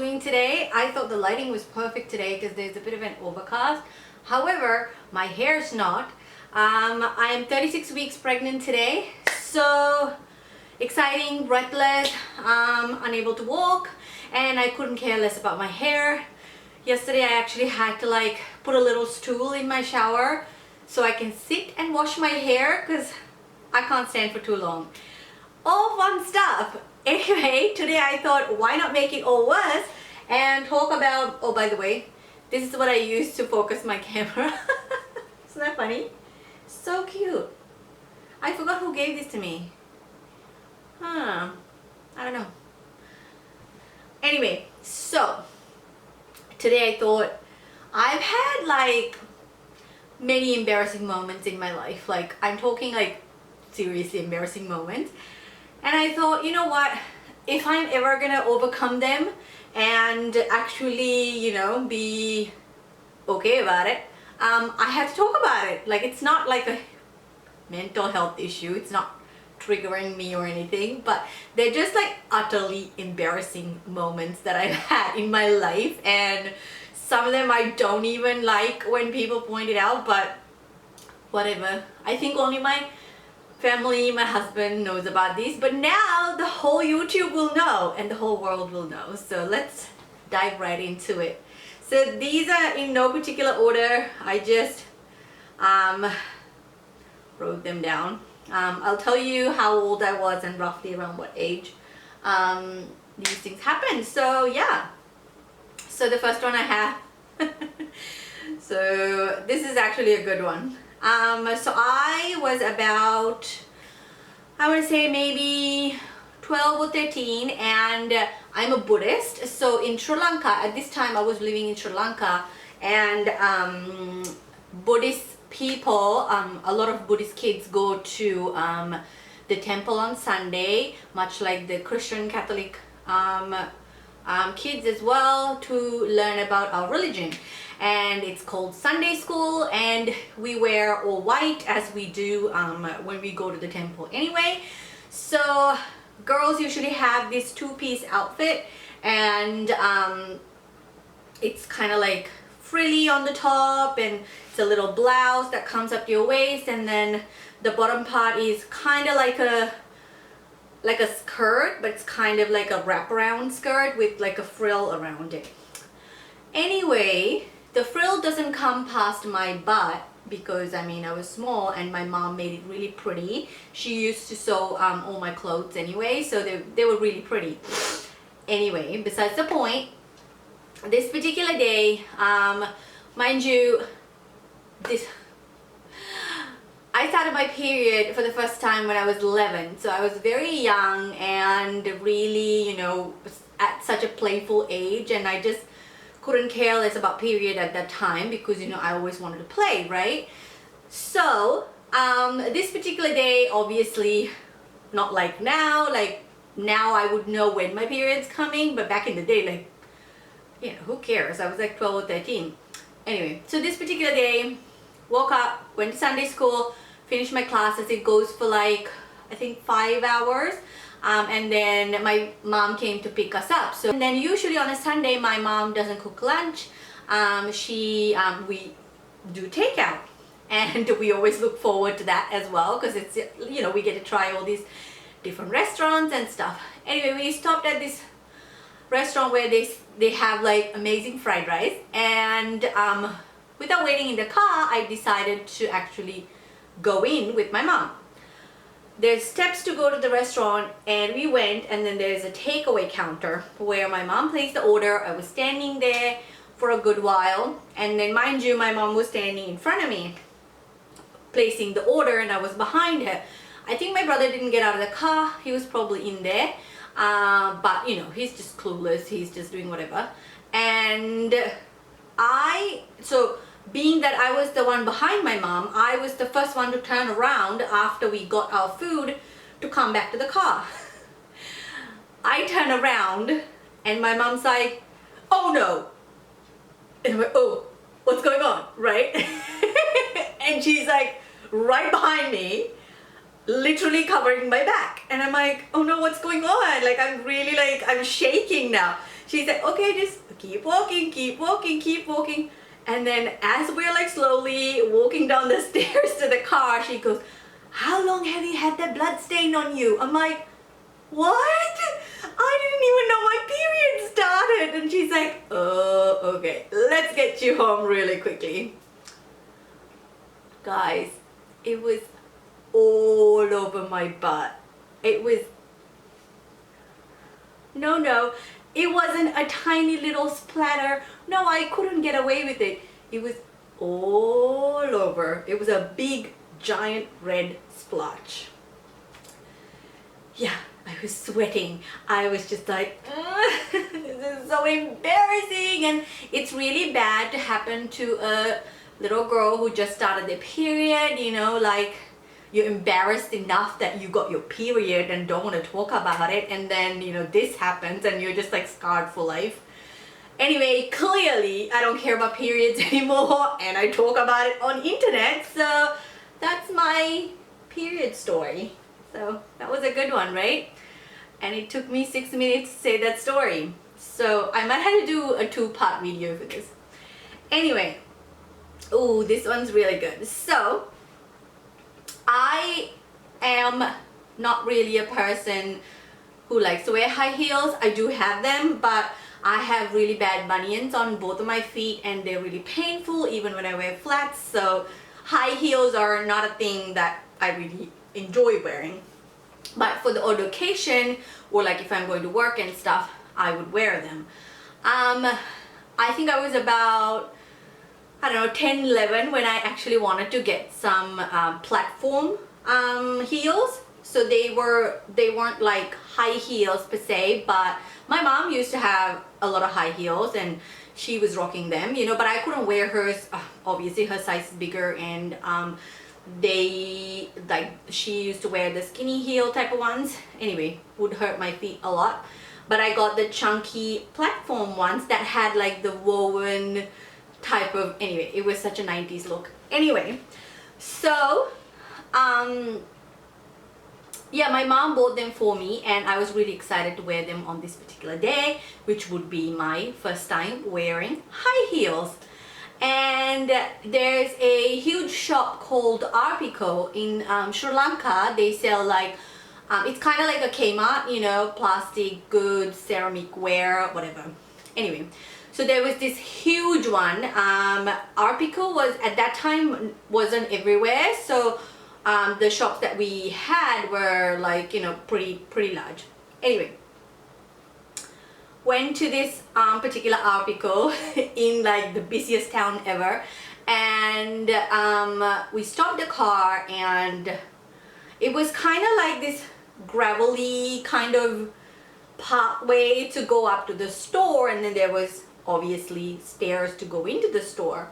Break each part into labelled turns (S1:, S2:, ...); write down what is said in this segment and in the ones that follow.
S1: doing today? I thought the lighting was perfect today because there's a bit of an overcast. However, my hair's not. I am 36 weeks pregnant today, so exciting, breathless, unable to walk, and I couldn't care less about my hair. Yesterday I actually had to put a little stool in my shower so I can sit and wash my hair because I can't stand for too long. All fun stuff. Anyway, today I thought, why not make it all worse and talk about, oh, by the way, this is what I use to focus my camera. Isn't that funny? So cute. I forgot who gave this to me. I don't know. Anyway, so today I thought, I've had many embarrassing moments in my life. I'm talking seriously embarrassing moments. And I thought, you know what, if I'm ever gonna overcome them and actually, be okay about it, I have to talk about it. It's not like a mental health issue, it's not triggering me or anything, but they're just utterly embarrassing moments that I've had in my life, and some of them I don't even like when people point it out, but whatever. I think only my family, my husband knows about these, but now the whole YouTube will know and the whole world will know. So let's dive right into it. So these are in no particular order. I just wrote them down. I'll tell you how old I was and roughly around what age these things happened. So yeah. So the first one I have. So this is actually a good one. So I was about, I would say maybe 12 or 13, and I'm a Buddhist. So in Sri Lanka, at this time I was living in Sri Lanka, and Buddhist people, a lot of Buddhist kids go to the temple on Sunday, much like the Christian Catholic kids as well, to learn about our religion. And it's called Sunday school, and we wear all white as we do when we go to the temple anyway. So girls usually have this two-piece outfit, and it's kind of frilly on the top, and it's a little blouse that comes up to your waist, and then the bottom part is kind of like a skirt, but it's kind of like a wraparound skirt with a frill around it. Anyway, the frill doesn't come past my butt because I was small, and my mom made it really pretty. She used to sew all my clothes anyway, so they were really pretty. Anyway, besides the point, this particular day, mind you, I started my period for the first time when I was 11, so I was very young and really, at such a playful age, and I just couldn't care less about period at that time because I always wanted to play, right? So this particular day, obviously not like now. Now I would know when my period's coming, but back in the day, who cares? I was 12 or 13. Anyway, so this particular day, woke up, went to Sunday school, finished my classes. It goes for I think 5 hours. And then my mom came to pick us up. So and then usually on a Sunday my mom doesn't cook lunch. We do takeout, and we always look forward to that as well because it's we get to try all these different restaurants and stuff. Anyway, we stopped at this restaurant where they have amazing fried rice, and without waiting in the car, I decided to actually go in with my mom. There's steps to go to the restaurant, and we went, and then there's a takeaway counter where my mom placed the order. I was standing there for a good while, and then mind you, my mom was standing in front of me placing the order, and I was behind her. I think my brother didn't get out of the car. He was probably in there, but he's just clueless. He's just doing whatever. And being that I was the one behind my mom, I was the first one to turn around after we got our food to come back to the car. I turn around and my mom's like, oh no. And I'm like, oh, what's going on, right? And she's right behind me, literally covering my back. And I'm like, oh no, what's going on? I'm really I'm shaking now. She said, okay, just keep walking, keep walking, keep walking. And then as we're like slowly walking down the stairs to the car, she goes, how long have you had that blood stain on you? I'm like, what? I didn't even know my period started. And she's like, oh, okay, let's get you home really quickly. Guys, it was all over my butt. It was, no, it wasn't a tiny little splatter. No, I couldn't get away with it. It was all over. It was a big, giant red splotch. Yeah, I was sweating. I was just like, this is so embarrassing. And it's really bad to happen to a little girl who just started their period, you know, like you're embarrassed enough that you got your period and don't want to talk about it, and then, you know, this happens and you're just like scarred for life. Anyway, clearly I don't care about periods anymore and I talk about it on internet, so that's my period story. So that was a good one, right? And it took me 6 minutes to say that story. So I might have to do a 2-part video for this. Anyway, oh, this one's really good. So I am not really a person who likes to wear high heels. I do have them, but I have really bad bunions on both of my feet and they're really painful even when I wear flats. So high heels are not a thing that I really enjoy wearing. But for the odd occasion, or like if I'm going to work and stuff, I would wear them. I think I was about, I don't know, 10, 11 when I actually wanted to get some platform heels. So they weren't like high heels per se, but my mom used to have a lot of high heels and she was rocking them, you know, but I couldn't wear hers. Obviously her size is bigger, and she used to wear the skinny heel type of ones. Anyway, would hurt my feet a lot. But I got the chunky platform ones that had like the woven type of, anyway, it was such a 90s look. Anyway, so yeah, my mom bought them for me and I was really excited to wear them on this particular day, which would be my first time wearing high heels. And there's a huge shop called Arpico in Sri Lanka. They sell like, it's kind of like a Kmart, you know, plastic goods, ceramic ware, whatever. Anyway, so there was this huge one. Arpico was, at that time, wasn't everywhere. So the shops that we had were like, you know, pretty large. Anyway, went to this particular Arpico in like the busiest town ever, and we stopped the car and it was kind of like this gravelly kind of pathway to go up to the store, and then there was obviously stairs to go into the store.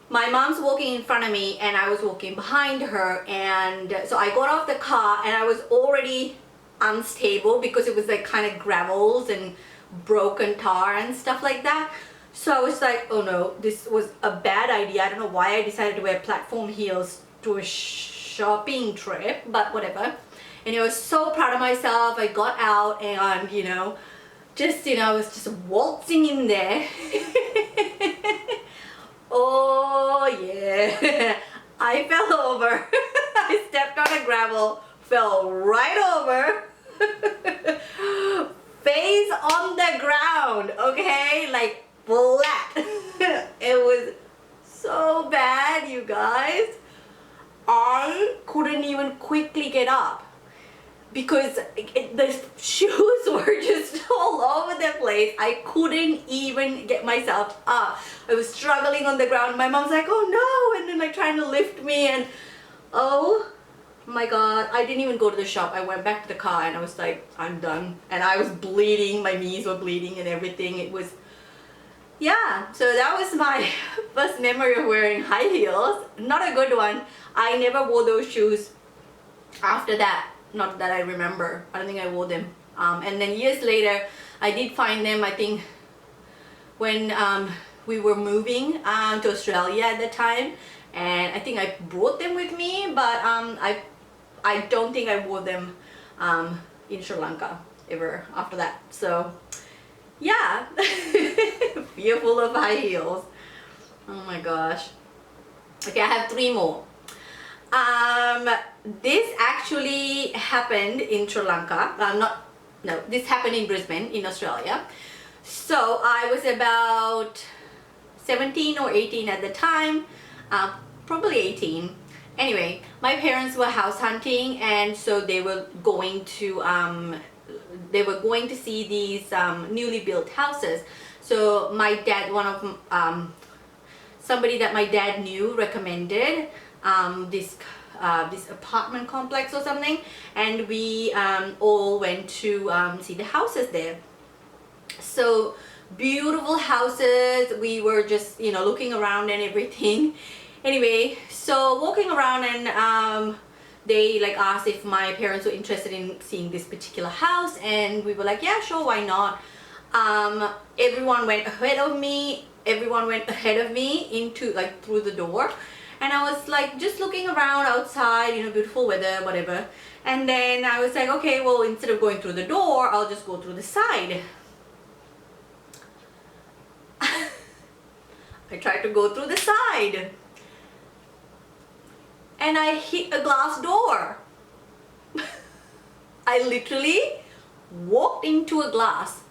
S1: My mom's walking in front of me and I was walking behind her, and so I got off the car and I was already unstable because it was like kind of gravels and broken tar and stuff like that. So I was like, oh no, this was a bad idea. I don't know why I decided to wear platform heels to a shopping trip, but whatever. And I was so proud of myself. I got out and, you know, just, you know, I was just waltzing in there. Oh yeah, I fell over. I stepped on a gravel, fell right over, face on the ground, okay, like flat. It was so bad, you guys. I couldn't even quickly get up because the shoes were just all over the place. I couldn't even get myself up. I was struggling on the ground. My mom's like, oh no, and then like trying to lift me, and oh my god, I didn't even go to the shop. I went back to the car and I was like, I'm done. And I was bleeding, my knees were bleeding and everything. It was, yeah, so that was my first memory of wearing high heels. Not a good one. I never wore those shoes after that. Not that I remember. I don't think I wore them. And then years later, I did find them, I think, when we were moving to Australia at the time. And I think I brought them with me, but I don't think I wore them in Sri Lanka ever after that. So yeah, fearful of high heels. Oh my gosh. Okay, I have 3 more. This actually happened in Sri Lanka. No, this happened in Brisbane in Australia. So I was about 17 or 18 at the time, probably 18. Anyway, my parents were house hunting, and so they were going to see these newly built houses. So my dad, somebody that my dad knew recommended this apartment complex or something, and we all went to see the houses there. So beautiful houses. We were just, you know, looking around and everything. Anyway, so walking around, and they like asked if my parents were interested in seeing this particular house, and we were like, yeah, sure, why not. Everyone went ahead of me into, like, through the door, and I was like just looking around outside, you know, beautiful weather, whatever. And then I was like, okay, well, instead of going through the door, I'll just go through the side. I tried to go through the side, and I hit a glass door. I literally walked into a glass,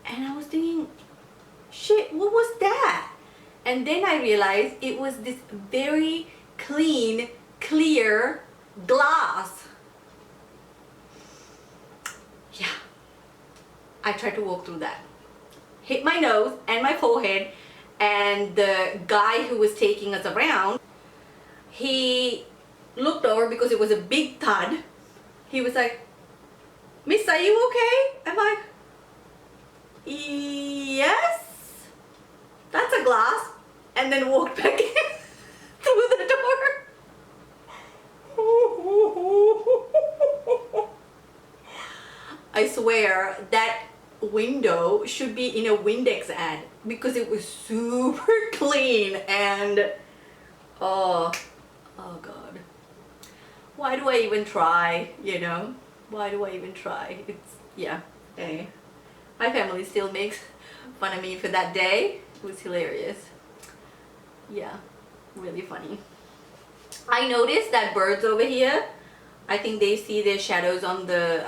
S1: and I was thinking, shit, what was that? And then I realized it was this very clean, clear glass. Yeah, I tried to walk through that. Hit my nose and my forehead, and the guy who was taking us around, he looked over because it was a big thud. He was like, "Miss, are you okay?" I'm like, "Yes, that's a glass," and then walked back in through the door. I swear that window should be in a Windex ad because it was super clean, and oh god, why do I even try, you know? Why do I even try? It's, yeah, anyway. My family still makes fun of me for that day. It was hilarious. Yeah, really funny. I noticed that birds over here, I think they see their shadows on the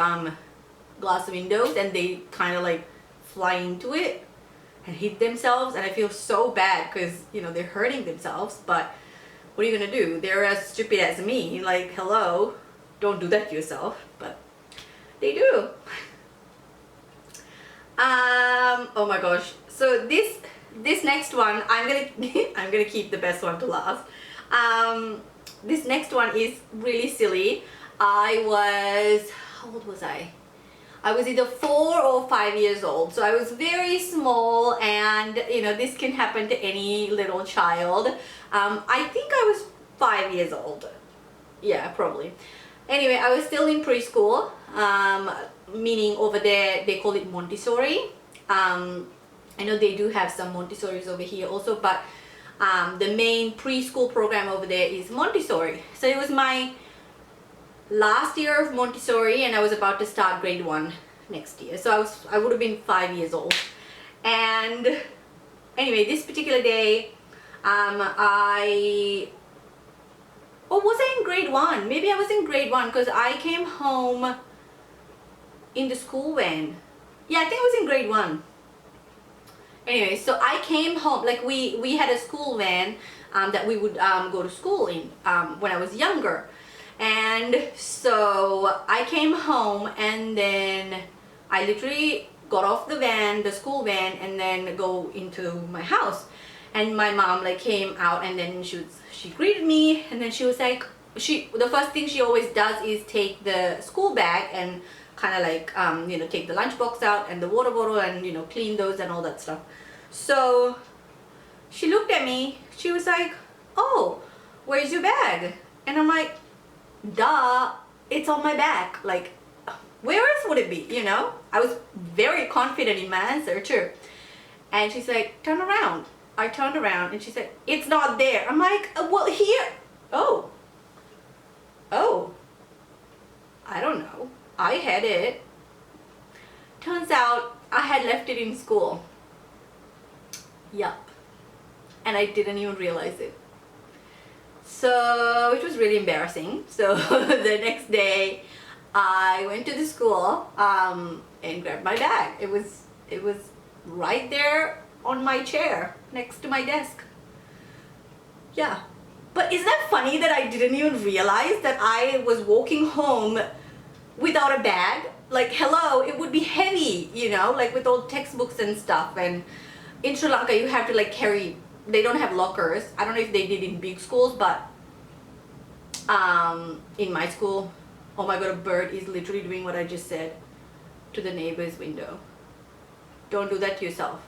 S1: glass windows, and they kind of like fly into it and hit themselves, and I feel so bad because, you know, they're hurting themselves, but what are you gonna do? They're as stupid as me. Like, hello, don't do that to yourself, but they do. Oh my gosh, so this next one, I'm gonna keep the best one to last. This next one is really silly. How old was I? I was either 4 or 5 years old, so I was very small, and you know, this can happen to any little child. I think I was 5 years old. Yeah, probably. Anyway, I was still in preschool, meaning over there they call it Montessori. I know they do have some Montessoris over here also, but the main preschool program over there is Montessori. So it was my last year of Montessori, and I was about to start grade 1 next year. So I would have been 5 years old. And anyway, this particular day, or was I in grade 1? Maybe I was in grade 1 because I came home in the school van. Yeah, I think I was in grade 1. Anyway, so I came home, like we had a school van that we would go to school in when I was younger. And so I came home, and then I literally got off the school van, and then go into my house. And my mom like came out, and then she greeted me, and then she was like, the first thing she always does is take the school bag and kind of like you know, take the lunchbox out and the water bottle, and you know, clean those and all that stuff. So she looked at me, she was like, "Oh, where's your bag?" And I'm like, duh, it's on my back. Like, where else would it be, you know? I was very confident in my answer too. And she's like, "Turn around." I turned around, and she said, "It's not there." I'm like, well, here. Oh, I don't know, I had it. Turns out I had left it in school. Yup. And I didn't even realize it. So it was really embarrassing. So the next day I went to the school and grabbed my bag. It was right there on my chair next to my desk. Yeah. But isn't that funny that I didn't even realize that I was walking home without a bag? Like, hello, it would be heavy, you know, like with all textbooks and stuff. And in Sri Lanka you have to like carry, they don't have lockers. I don't know if they did in big schools, but in my school, oh my god, a bird is literally doing what I just said to the neighbor's window. Don't do that to yourself.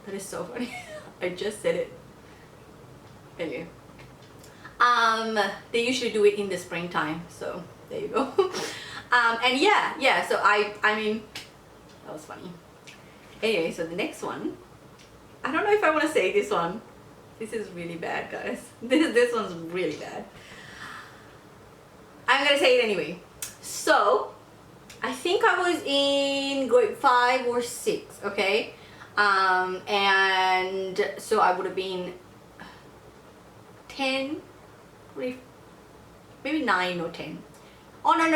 S1: That is so funny. I just said it. Anyway. They usually do it in the springtime, so there you go. And yeah, so I mean, that was funny. Anyway, so the next one, I don't know if I want to say this one. This is really bad, guys. This one's really bad. I'm gonna say it anyway. So, I think I was in grade 5 or 6, okay? And so I would have been 10, maybe 9 or 10. Oh, no.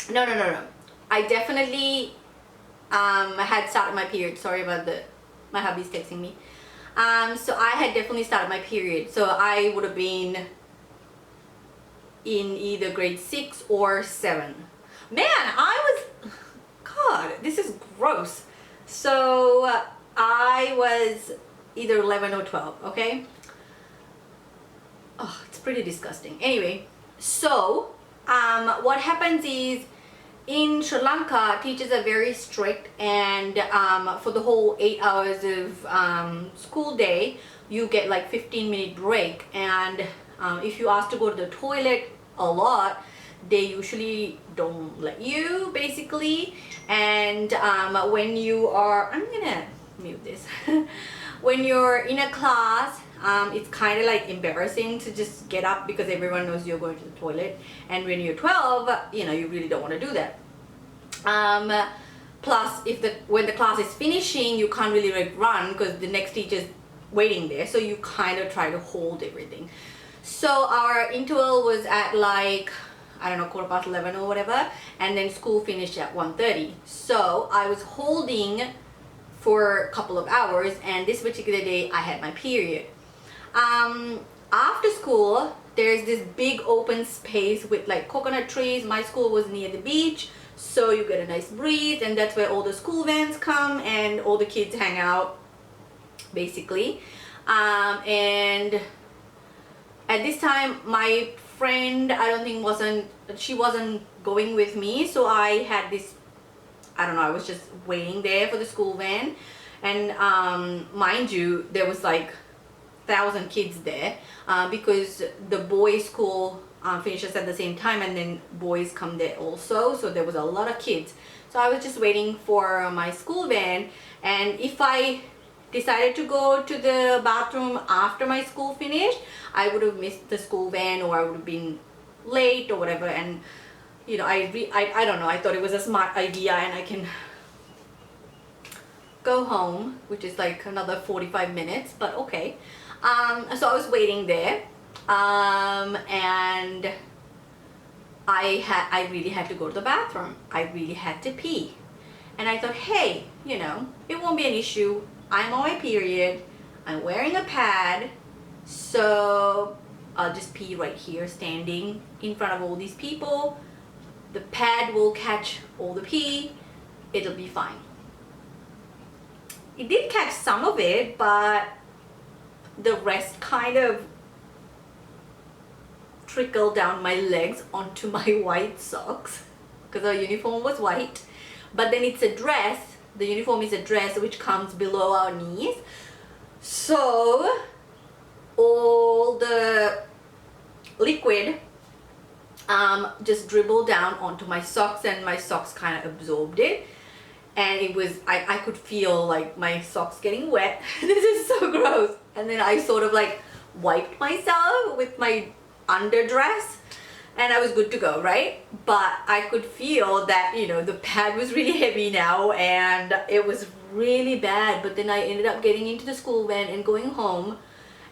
S1: No. I definitely had started my period. Sorry about my hubby's texting me. So I had definitely started my period. So I would have been in either grade 6 or 7. Man, God, this is gross. So I was either 11 or 12, okay? Oh, it's pretty disgusting. Anyway, so what happens is in Sri Lanka, teachers are very strict, and for the whole 8 hours of school day, you get like 15-minute break. And if you ask to go to the toilet a lot, they usually don't let you, basically. And when you are, I'm gonna mute this. When you're in a class, it's kind of like embarrassing to just get up because everyone knows you're going to the toilet. And when you're 12, you know, you really don't want to do that. Plus, when the class is finishing, you can't really like run because the next teacher's waiting there. So you kind of try to hold everything. So our interval was at like, I don't know, 11:15 or whatever. And then school finished at 1:30. So I was holding for a couple of hours, and this particular day I had my period. After school, there's this big open space with like coconut trees. My school was near the beach, so you get a nice breeze, and that's where all the school vans come and all the kids hang out, basically. And at this time, my friend, I don't think she wasn't going with me, so I had this, I don't know, I was just waiting there for the school van. And mind you, there was like 1,000 kids there because the boys' school finishes at the same time, and then boys come there also, so there was a lot of kids. So I was just waiting for my school van, and if I decided to go to the bathroom after my school finished, I would have missed the school van, or I would have been late or whatever. And you know, I don't know, I thought it was a smart idea, and I can go home, which is like another 45 minutes, but okay. So I was waiting there, and I really had to go to the bathroom. I really had to pee. And I thought, hey, you know, it won't be an issue. I'm on my period. I'm wearing a pad. So I'll just pee right here, standing in front of all these people. The pad will catch all the pee. It'll be fine. It did catch some of it, but the rest kind of trickled down my legs onto my white socks because our uniform was white. But then it's a dress. The uniform is a dress which comes below our knees. So all the liquid just dribbled down onto my socks, and my socks kind of absorbed it. And it was, I could feel like my socks getting wet. This is so gross. And then I sort of like wiped myself with my underdress, and I was good to go, right? But I could feel that, you know, the pad was really heavy now and it was really bad. But then I ended up getting into the school van and going home,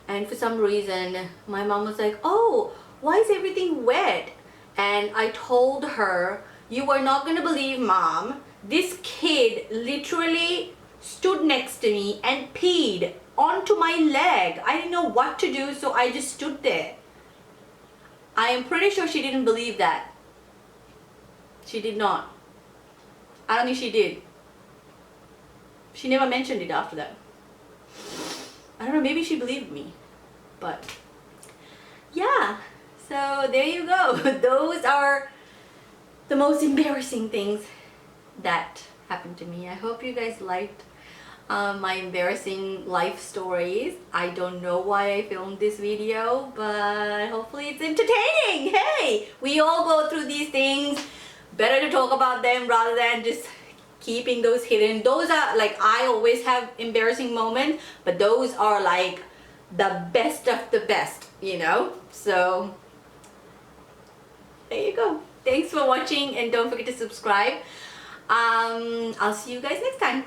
S1: and for some reason my mom was like, oh, why is everything wet? And I told her, you are not gonna believe, Mom, this kid literally stood next to me and peed onto my leg. I didn't know what to do, so I just stood there. I am pretty sure she didn't believe that. She did not. I don't think she did. She never mentioned it after that. I don't know, maybe she believed me. But yeah, so there you go. Those are the most embarrassing things that happened to me. I hope you guys liked my embarrassing life stories. I don't know why I filmed this video, but hopefully it's entertaining. Hey, we all go through these things. Better to talk about them rather than just keeping those hidden. Those are like, I always have embarrassing moments, but those are like the best of the best, you know? So there you go. Thanks for watching, and don't forget to subscribe. I'll see you guys next time.